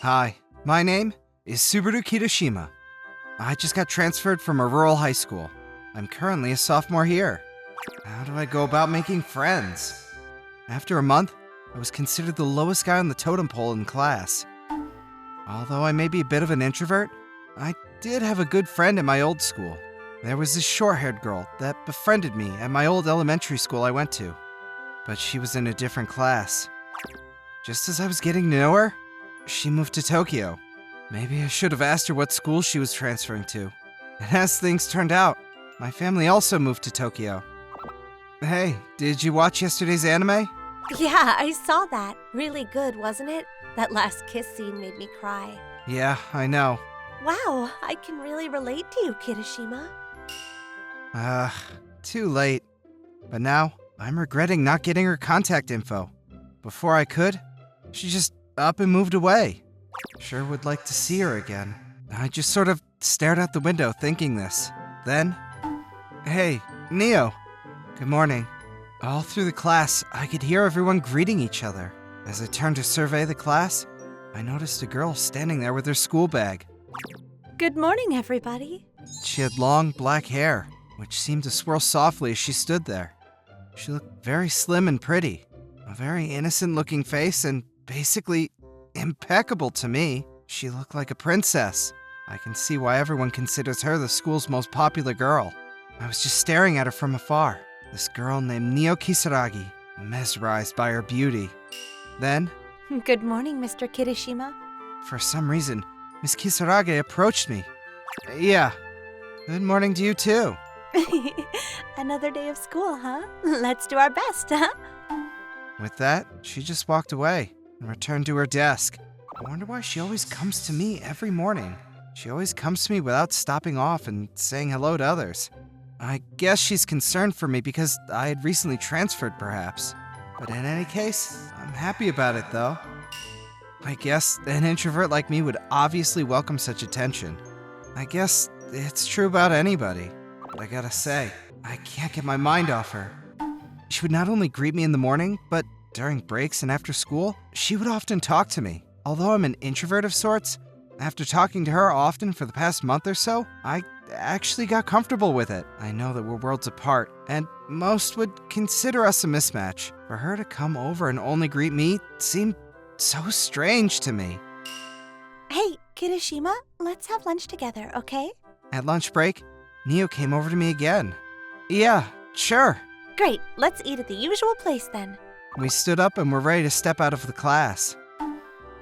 Hi, my name is Subaru Kirishima. I just got transferred from a rural high school. I'm currently a sophomore here. How do I go about making friends? After a month, I was considered the lowest guy on the totem pole in class. Although I may be a bit of an introvert, I did have a good friend at my old school. There was this short-haired girl that befriended me at my old elementary school I went to. But she was in a different class. Just as I was getting to know her, she moved to Tokyo. Maybe I should have asked her what school she was transferring to. And as things turned out, my family also moved to Tokyo. Hey, did you watch yesterday's anime? Yeah, I saw that. Really good, wasn't it? That last kiss scene made me cry. Yeah, I know. Wow, I can really relate to you, Kirishima. Too late. But now, I'm regretting not getting her contact info. Before I could, she just up and moved away. Sure would like to see her again. I just sort of stared out the window thinking this. Then, hey, Neo. Good morning. All through the class, I could hear everyone greeting each other. As I turned to survey the class, I noticed a girl standing there with her school bag. Good morning, everybody. She had long black hair, which seemed to swirl softly as she stood there. She looked very slim and pretty. A very innocent-looking face and basically impeccable to me. She looked like a princess. I can see why everyone considers her the school's most popular girl. I was just staring at her from afar. This girl named Neo Kisaragi, mesmerized by her beauty. Then, Good morning, Mr. Kirishima. for some reason, Miss Kisaragi approached me. Yeah, good morning to you too. Another day of school, huh? Let's do our best, huh? With that, she just walked away and returned to her desk. I wonder why she always comes to me every morning. She always comes to me without stopping off and saying hello to others. I guess she's concerned for me because I had recently transferred, perhaps. But in any case, I'm happy about it, though. I guess an introvert like me would obviously welcome such attention. I guess it's true about anybody. But I gotta say, I can't get my mind off her. She would not only greet me in the morning, but during breaks and after school, she would often talk to me. Although I'm an introvert of sorts, after talking to her often for the past month or so, I actually got comfortable with it. I know that we're worlds apart, and most would consider us a mismatch. For her to come over and only greet me seemed so strange to me. Hey, Kirishima, let's have lunch together, okay? At lunch break, Neo came over to me again. Yeah, sure. Great, let's eat at the usual place then. We stood up and were ready to step out of the class.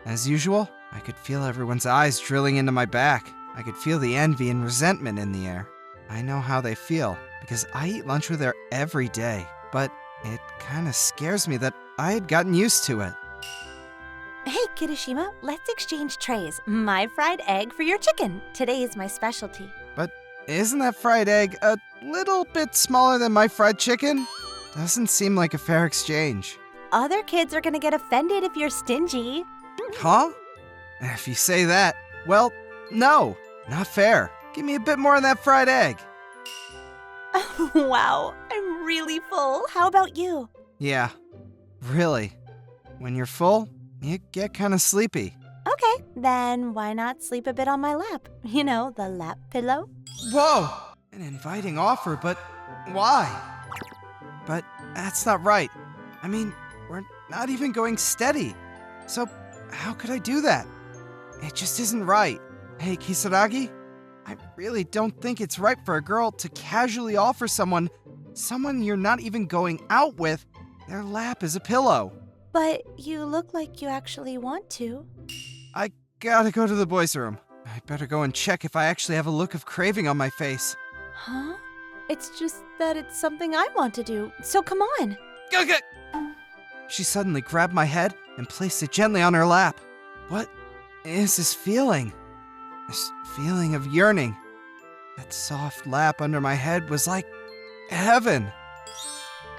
As usual, I could feel everyone's eyes drilling into my back. I could feel the envy and resentment in the air. I know how they feel, because I eat lunch with her every day, but it kinda scares me that I had gotten used to it. Hey, Kirishima, let's exchange trays. My fried egg for your chicken. Today is my specialty. But isn't that fried egg a little bit smaller than my fried chicken? Doesn't seem like a fair exchange. Other kids are gonna get offended if you're stingy. Huh? If you say that, well, no, not fair. Give me a bit more of that fried egg. Wow, I'm really full. How about you? Yeah, really. When you're full, you get kind of sleepy. Okay, then why not sleep a bit on my lap? You know, the lap pillow? Whoa! An inviting offer, but why? But that's not right. I mean, we're not even going steady. So how could I do that? It just isn't right. Hey, Kisaragi, I really don't think it's right for a girl to casually offer someone you're not even going out with, their lap as a pillow. But you look like you actually want to. I gotta go to the boys' room. I better go and check if I actually have a look of craving on my face. Huh? It's just that it's something I want to do, so come on. Okay. She suddenly grabbed my head and placed it gently on her lap. What is this feeling? This feeling of yearning. That soft lap under my head was like heaven.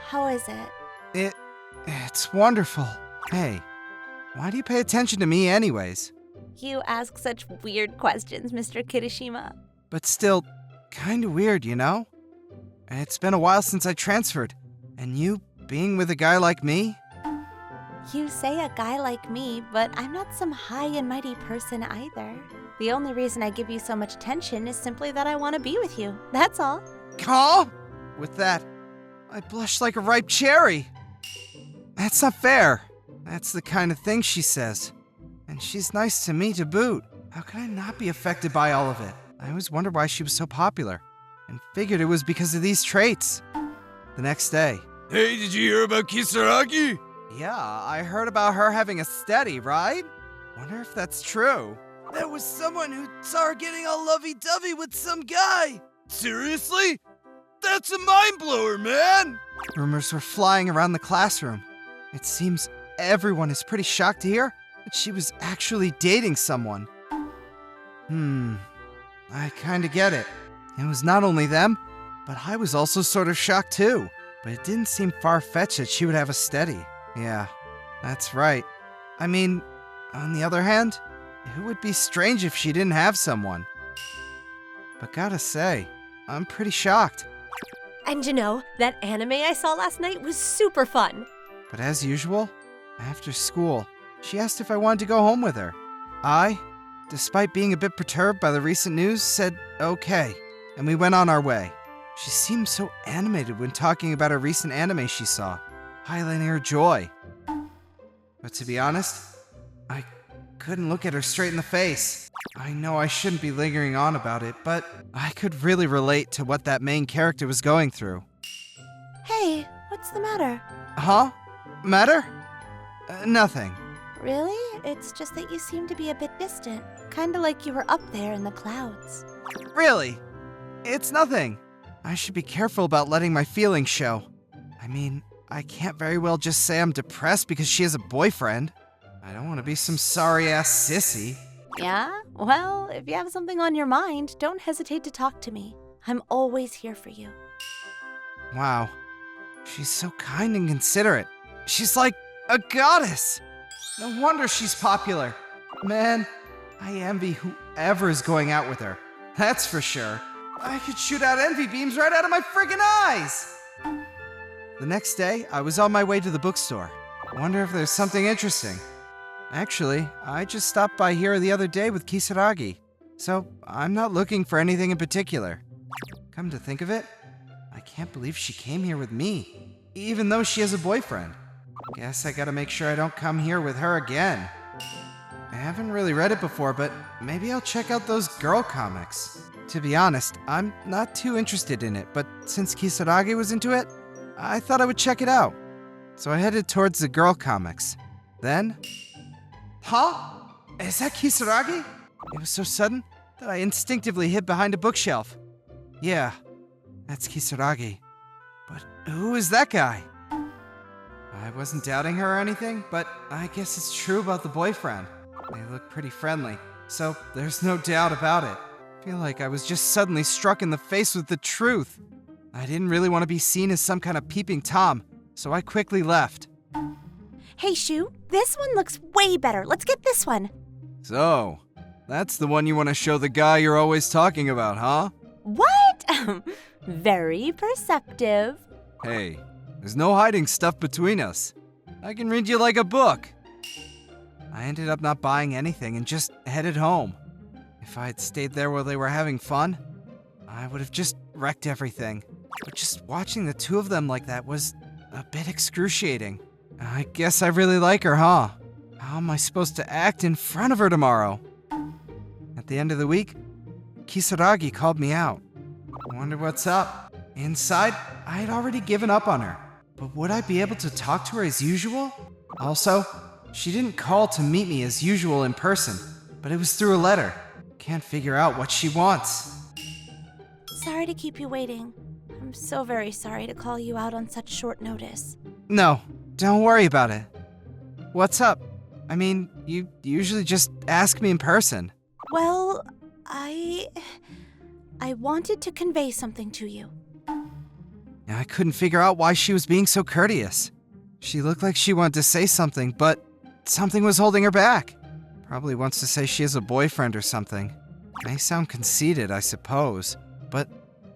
How is it? It's wonderful. Hey, why do you pay attention to me anyways? You ask such weird questions, Mr. Kirishima. But still, kinda weird, you know? It's been a while since I transferred, and you being with a guy like me? You say a guy like me, but I'm not some high and mighty person either. The only reason I give you so much attention is simply that I want to be with you. That's all. Huh? With that, I blush like a ripe cherry. That's not fair. That's the kind of thing she says. And she's nice to me to boot. How could I not be affected by all of it? I always wondered why she was so popular, and figured it was because of these traits. The next day. Hey, did you hear about Kisaragi? Yeah, I heard about her having a steady, right? Wonder if that's true. There was someone who saw her getting all lovey-dovey with some guy. Seriously? That's a mind-blower, man! Rumors were flying around the classroom. It seems everyone is pretty shocked to hear that she was actually dating someone. I kinda get it. It was not only them, but I was also sort of shocked too. But it didn't seem far-fetched that she would have a steady. Yeah, that's right. I mean, on the other hand, it would be strange if she didn't have someone. But gotta say, I'm pretty shocked. And you know, that anime I saw last night was super fun. But as usual, after school, she asked if I wanted to go home with her. I, despite being a bit perturbed by the recent news, said okay, and we went on our way. She seemed so animated when talking about a recent anime she saw, highlighting her joy. But to be honest, I couldn't look at her straight in the face. I know I shouldn't be lingering on about it, but I could really relate to what that main character was going through. Hey, what's the matter? Huh? Matter? Nothing. Really? It's just that you seem to be a bit distant. Kinda like you were up there in the clouds. Really? It's nothing. I should be careful about letting my feelings show. I mean, I can't very well just say I'm depressed because she has a boyfriend. I don't want to be some sorry-ass sissy. Yeah? Well, if you have something on your mind, don't hesitate to talk to me. I'm always here for you. Wow. She's so kind and considerate. She's like a goddess. No wonder she's popular. Man, I envy whoever is going out with her. That's for sure. I could shoot out envy beams right out of my friggin' eyes! The next day, I was on my way to the bookstore. Wonder if there's something interesting. Actually, I just stopped by here the other day with Kisaragi, so I'm not looking for anything in particular. Come to think of it, I can't believe she came here with me, even though she has a boyfriend. Guess I gotta make sure I don't come here with her again. I haven't really read it before, but maybe I'll check out those girl comics. To be honest, I'm not too interested in it, but since Kisaragi was into it, I thought I would check it out. So I headed towards the girl comics. Then... Huh? Is that Kisaragi? It was so sudden that I instinctively hid behind a bookshelf. Yeah, that's Kisaragi. But who is that guy? I wasn't doubting her or anything, but I guess it's true about the boyfriend. They look pretty friendly, so there's no doubt about it. I feel like I was just suddenly struck in the face with the truth. I didn't really want to be seen as some kind of peeping Tom, so I quickly left. Hey, Shu, this one looks way better. Let's get this one. So, that's the one you want to show the guy you're always talking about, huh? What? Very perceptive. Hey, there's no hiding stuff between us. I can read you like a book. I ended up not buying anything and just headed home. If I had stayed there while they were having fun, I would have just wrecked everything. But just watching the two of them like that was a bit excruciating. I guess I really like her, huh? How am I supposed to act in front of her tomorrow? At the end of the week, Kisaragi called me out. I wonder what's up. Inside, I had already given up on her. But would I be able to talk to her as usual? Also, she didn't call to meet me as usual in person, but it was through a letter. Can't figure out what she wants. Sorry to keep you waiting. I'm so very sorry to call you out on such short notice. No, don't worry about it. What's up? I mean, you usually just ask me in person. Well, I wanted to convey something to you. I couldn't figure out why she was being so courteous. She looked like she wanted to say something, but something was holding her back. Probably wants to say she has a boyfriend or something. May sound conceited, I suppose, but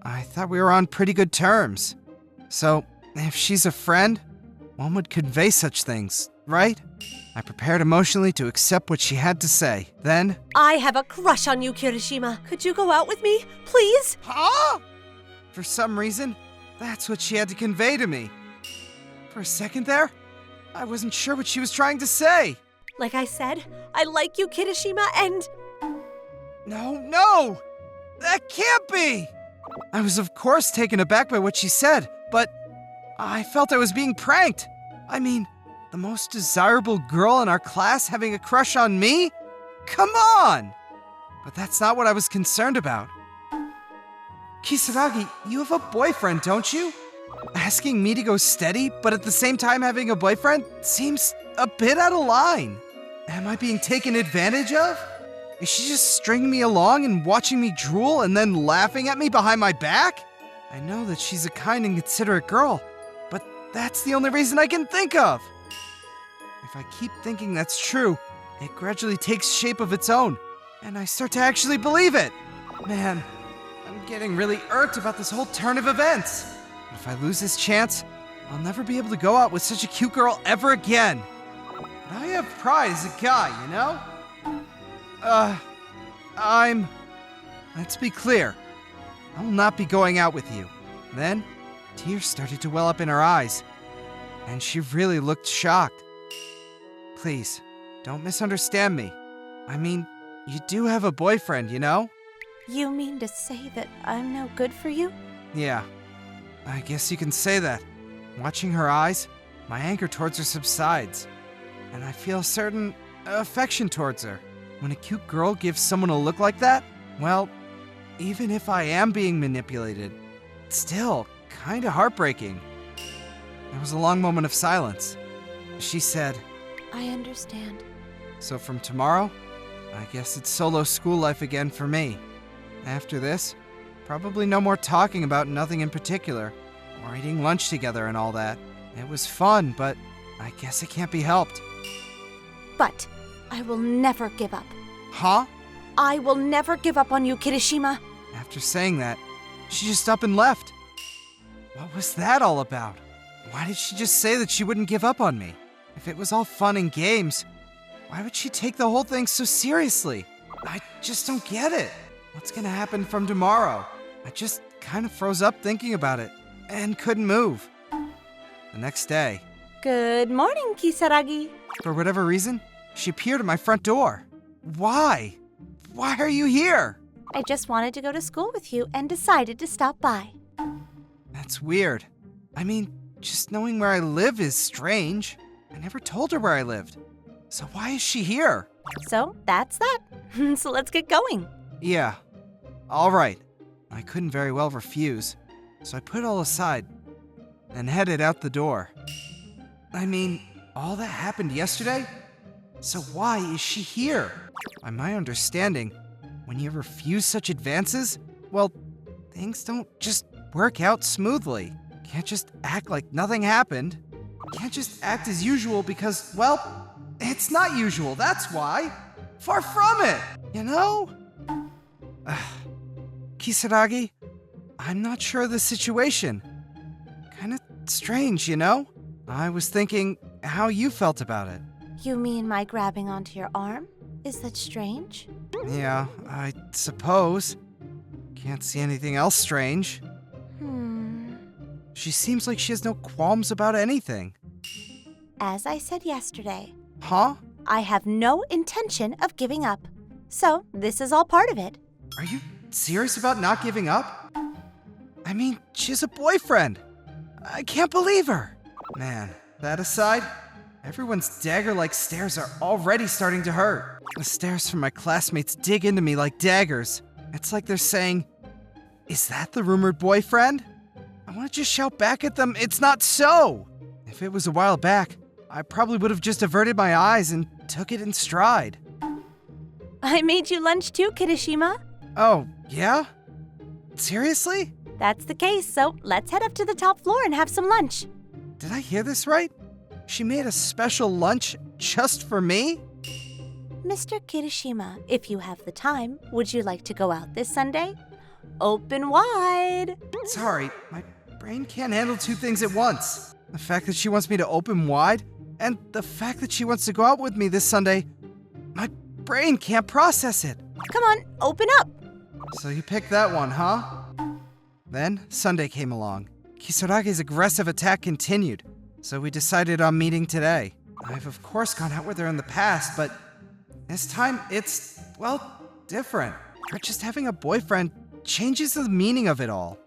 I thought we were on pretty good terms. So, if she's a friend, one would convey such things, right? I prepared emotionally to accept what she had to say. Then, I have a crush on you, Kirishima. Could you go out with me, please? huh? For some reason, that's what she had to convey to me. For a second there, I wasn't sure what she was trying to say. Like I said, I like you, Kirishima, and No! That can't be! I was of course taken aback by what she said, but I felt I was being pranked. I mean, the most desirable girl in our class having a crush on me? Come on! But that's not what I was concerned about. Kisaragi, you have a boyfriend, don't you? Asking me to go steady, but at the same time having a boyfriend seems a bit out of line. Am I being taken advantage of? Is she just stringing me along and watching me drool and then laughing at me behind my back? I know that she's a kind and considerate girl, but that's the only reason I can think of. If I keep thinking that's true, it gradually takes shape of its own, and I start to actually believe it. Man, I'm getting really irked about this whole turn of events. If I lose this chance, I'll never be able to go out with such a cute girl ever again. But I have pride as a guy, you know? Let's be clear. I will not be going out with you. Then, tears started to well up in her eyes, and she really looked shocked. Please, don't misunderstand me. I mean, you do have a boyfriend, you know? You mean to say that I'm no good for you? Yeah, I guess you can say that. Watching her eyes, my anger towards her subsides, and I feel a certain affection towards her. When a cute girl gives someone a look like that, well, even if I am being manipulated, it's still kinda heartbreaking. There was a long moment of silence. She said, I understand. So from tomorrow, I guess it's solo school life again for me. After this, probably no more talking about nothing in particular, or eating lunch together and all that. It was fun, but I guess it can't be helped. But I will never give up. Huh? I will never give up on you, Kirishima. After saying that, she just up and left. What was that all about? Why did she just say that she wouldn't give up on me? If it was all fun and games, why would she take the whole thing so seriously? I just don't get it. What's gonna happen from tomorrow? I just kind of froze up thinking about it and couldn't move. The next day, Good morning, Kisaragi. for whatever reason, she appeared at my front door. Why? Why are you here? I just wanted to go to school with you and decided to stop by. That's weird. I mean, just knowing where I live is strange. I never told her where I lived. So why is she here? So that's that. So let's get going. Yeah. All right. I couldn't very well refuse, so I put it all aside and headed out the door. I mean, all that happened yesterday? So why is she here? By my understanding, when you refuse such advances, well, things don't just work out smoothly. Can't just act like nothing happened. Can't just act as usual because, well, it's not usual, that's why. Far from it, you know? Kisaragi, I'm not sure of the situation. Kinda strange, you know? I was thinking how you felt about it. You mean my grabbing onto your arm? Is that strange? Yeah, I suppose. Can't see anything else strange. She seems like she has no qualms about anything. As I said yesterday, Huh? I have no intention of giving up. So this is all part of it. Are you serious about not giving up? I mean, she has a boyfriend. I can't believe her. Man, that aside, everyone's dagger-like stares are already starting to hurt. The stares from my classmates dig into me like daggers. It's like they're saying, is that the rumored boyfriend? I want to just shout back at them, it's not so! If it was a while back, I probably would have just averted my eyes and took it in stride. I made you lunch too, Kirishima. Oh, yeah? Seriously? That's the case, so let's head up to the top floor and have some lunch. Did I hear this right? She made a special lunch just for me? Mr. Kirishima, if you have the time, would you like to go out this Sunday? Open wide. Sorry, my brain can't handle two things at once. The fact that she wants me to open wide, And the fact that she wants to go out with me this Sunday, my brain can't process it. Come on, open up. So you picked that one, huh? Then Sunday came along. Kisarage's aggressive attack continued, so we decided on meeting today. I've of course gone out with her in the past, but this time it's, well, different. Her just having a boyfriend changes the meaning of it all.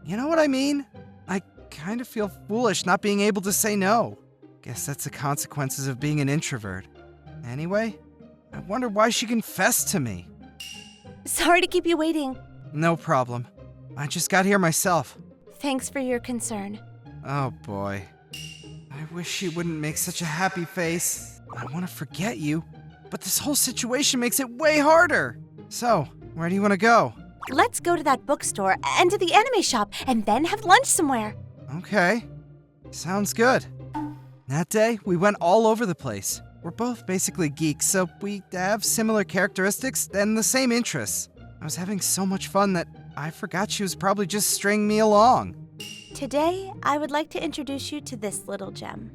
You know what I mean? I kind of feel foolish not being able to say no. Guess that's the consequences of being an introvert. Anyway, I wonder why she confessed to me. Sorry to keep you waiting. No problem. I just got here myself. Thanks for your concern. Oh boy. I wish she wouldn't make such a happy face. I want to forget you, but this whole situation makes it way harder. So, where do you want to go? Let's go to that bookstore and to the anime shop and then have lunch somewhere. Okay. Sounds good. That day, we went all over the place. We're both basically geeks, so we have similar characteristics and the same interests. I was having so much fun that I forgot she was probably just stringing me along. Today, I would like to introduce you to this little gem.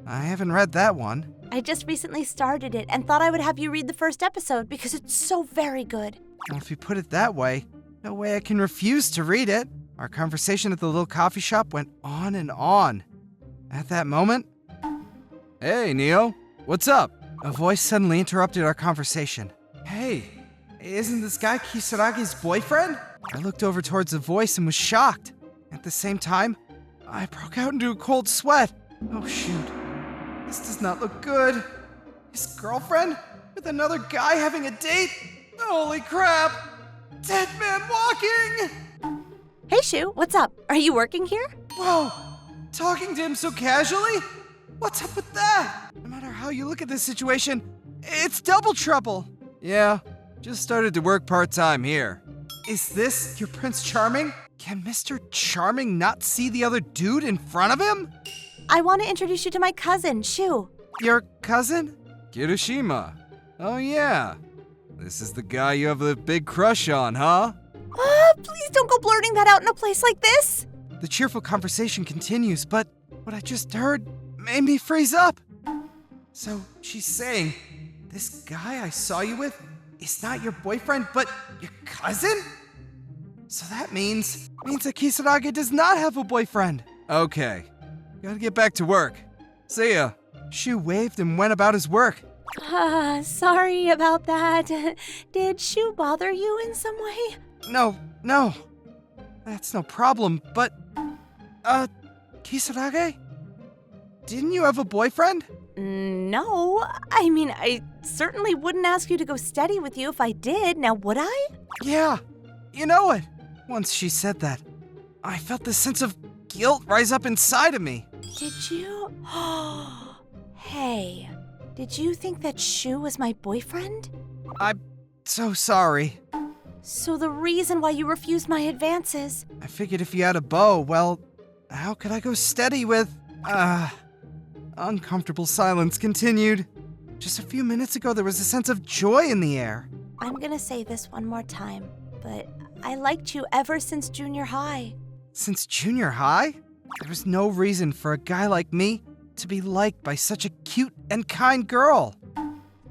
I haven't read that one. I just recently started it and thought I would have you read the first episode because it's so very good. Well, if you put it that way, no way I can refuse to read it. Our conversation at the little coffee shop went on and on. At that moment, "Hey, Neo, what's up?" A voice suddenly interrupted our conversation. "Hey, isn't this guy Kisarage's boyfriend?" I looked over towards the voice and was shocked. At the same time, I broke out into a cold sweat. Oh shoot, this does not look good. His girlfriend? With another guy having a date? Holy crap! Dead man walking! Hey, Shu, what's up? Are you working here? Whoa! Talking to him so casually? What's up with that? No matter how you look at this situation, it's double trouble. Yeah, just started to work part-time here. Is this your Prince Charming? Can Mr. Charming not see the other dude in front of him? I want to introduce you to my cousin, Shu. Your cousin? Kirishima. Oh yeah. This is the guy you have a big crush on, huh? Please don't go blurting that out in a place like this. The cheerful conversation continues, but what I just heard made me freeze up. So she's saying, this guy I saw you with is not your boyfriend, but your cousin? So that means that Kisarage does not have a boyfriend. Okay, gotta get back to work. See ya. Shu waved and went about his work. Sorry about that. Did Shu bother you in some way? No. That's no problem, but, Kisarage? Didn't you have a boyfriend? No. I mean, I certainly wouldn't ask you to go steady with you if I did. Now, would I? Yeah. You know what? Once she said that, I felt this sense of guilt rise up inside of me. Did you? Hey, did you think that Shu was my boyfriend? I'm so sorry. So the reason why you refused my advances? I figured if you had a bow, well, how could I go steady with... Uncomfortable silence continued. Just a few minutes ago, there was a sense of joy in the air. I'm gonna say this one more time, but I liked you ever since junior high. Since junior high? There was no reason for a guy like me to be liked by such a cute and kind girl.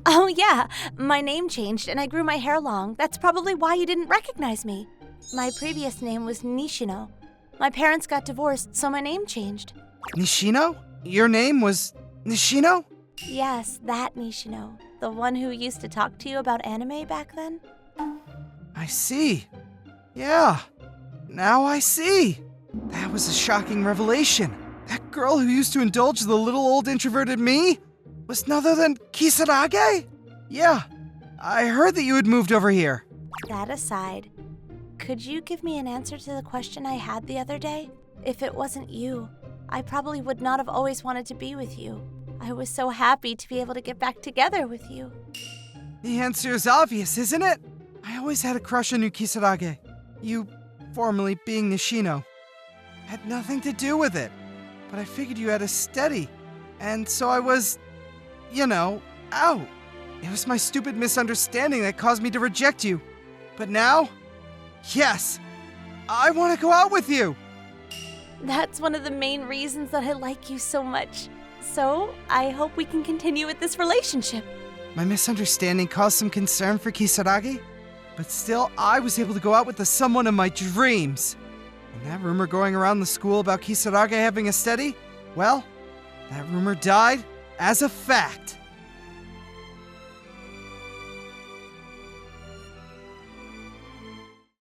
Oh yeah, my name changed and I grew my hair long. That's probably why you didn't recognize me. My previous name was Nishino. My parents got divorced, so my name changed. Nishino? Your name was Nishino? Yes, that Nishino. The one who used to talk to you about anime back then? I see. Yeah, now I see. That was a shocking revelation. That girl who used to indulge the little old introverted me was none other than Kisarage? Yeah, I heard that you had moved over here. That aside, could you give me an answer to the question I had the other day? If it wasn't you, I probably would not have always wanted to be with you. I was so happy to be able to get back together with you. The answer is obvious, isn't it? I always had a crush on you, Kisarage. You, formerly being Nishino, had nothing to do with it. But I figured you had a steady, and so I was, out. It was my stupid misunderstanding that caused me to reject you. But now, yes, I want to go out with you. That's one of the main reasons that I like you so much. So, I hope we can continue with this relationship. My misunderstanding caused some concern for Kisaragi, but still, I was able to go out with the someone of my dreams. And that rumor going around the school about Kisaragi having a steady, well, that rumor died as a fact.